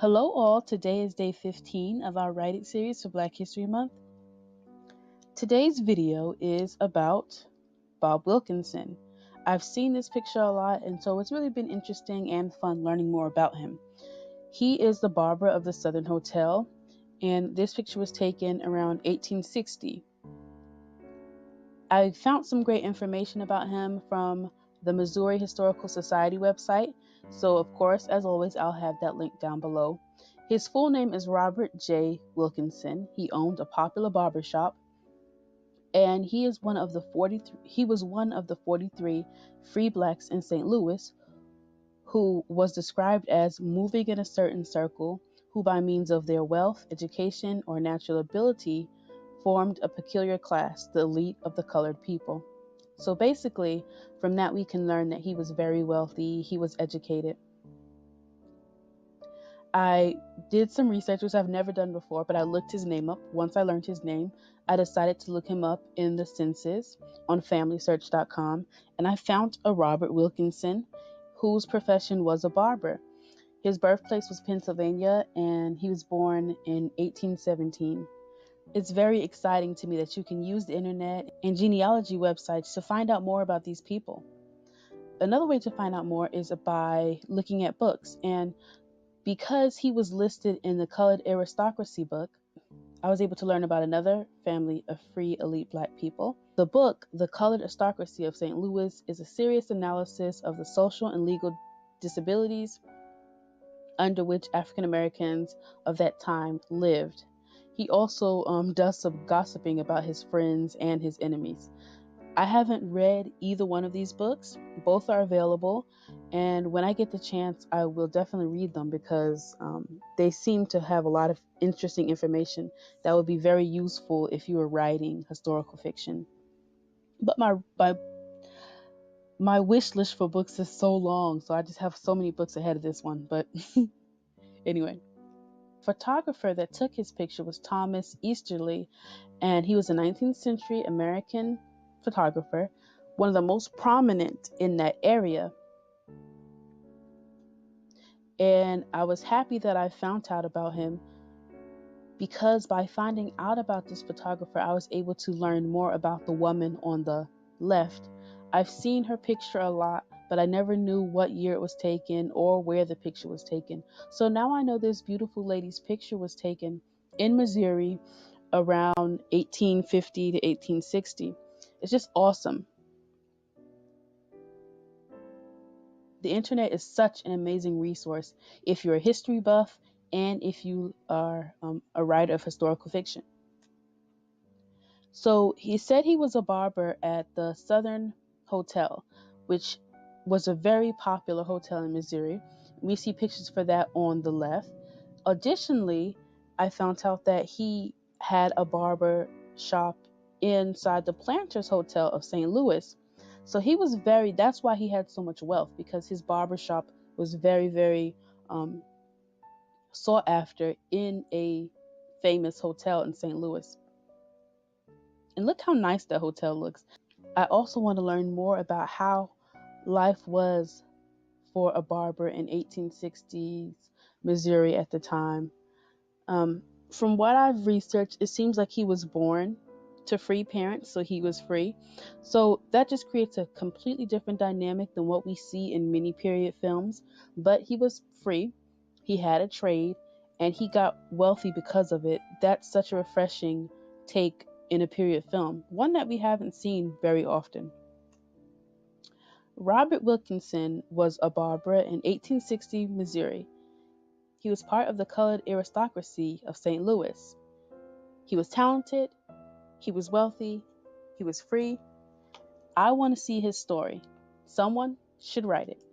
Hello all, today is day 15 of our writing series for Black History Month. Today's video is about Bob Wilkinson. I've seen this picture a lot, and so it's really been interesting and fun learning more about him. He is the barber of the Southern Hotel, and this picture was taken around 1860. I found some great information about him from the Missouri Historical Society website, so of course, as always, I'll have that link down below. His full name is Robert J Wilkinson. He owned a popular barbershop, and he was one of the 43 free blacks in St. Louis who was described as moving in a certain circle, who by means of their wealth, education, or natural ability formed a peculiar class, the elite of the colored people. So basically, from that we can learn that he was very wealthy, he was educated. I did some research, which I've never done before, but I looked his name up. Once I learned his name, I decided to look him up in the census on FamilySearch.com, and I found a Robert Wilkinson whose profession was a barber. His birthplace was Pennsylvania, and he was born in 1817. It's very exciting to me that you can use the internet and genealogy websites to find out more about these people. Another way to find out more is by looking at books, and because he was listed in the Colored Aristocracy book, I was able to learn about another family of free elite black people. The book, The Colored Aristocracy of St. Louis, is a serious analysis of the social and legal disabilities under which African Americans of that time lived. He also does some gossiping about his friends and his enemies. I haven't read either one of these books. Both are available, and when I get the chance, I will definitely read them because they seem to have a lot of interesting information that would be very useful if you were writing historical fiction. But my wish list for books is so long, so I just have so many books ahead of this one. But anyway, photographer that took his picture was Thomas Easterly, and he was a 19th century American photographer, one of the most prominent in that area. And I was happy that I found out about him, because by finding out about this photographer, I was able to learn more about the woman on the left. I've seen her picture a lot, but I never knew what year it was taken or where the picture was taken. So now I know this beautiful lady's picture was taken in Missouri around 1850 to 1860. It's just awesome. The internet is such an amazing resource if you're a history buff and if you are a writer of historical fiction. So he said he was a barber at the Southern Hotel, which was a very popular hotel in Missouri. We see pictures for that on the left. Additionally, I found out that he had a barber shop inside the Planters Hotel of St. Louis. So he was that's why he had so much wealth, because his barber shop was very, very sought after in a famous hotel in St. Louis. And look how nice that hotel looks. I also want to learn more about how life was for a barber in 1860s Missouri at the time. From what I've researched, it seems like he was born to free parents, so he was free. So that just creates a completely different dynamic than what we see in many period films. But he was free, he had a trade, and he got wealthy because of it. That's such a refreshing take in a period film, one that we haven't seen very often. Robert Wilkinson was a barber in 1860 Missouri. He was part of the colored aristocracy of St. Louis. He was talented, he was wealthy, he was free. I want to see his story. Someone should write it.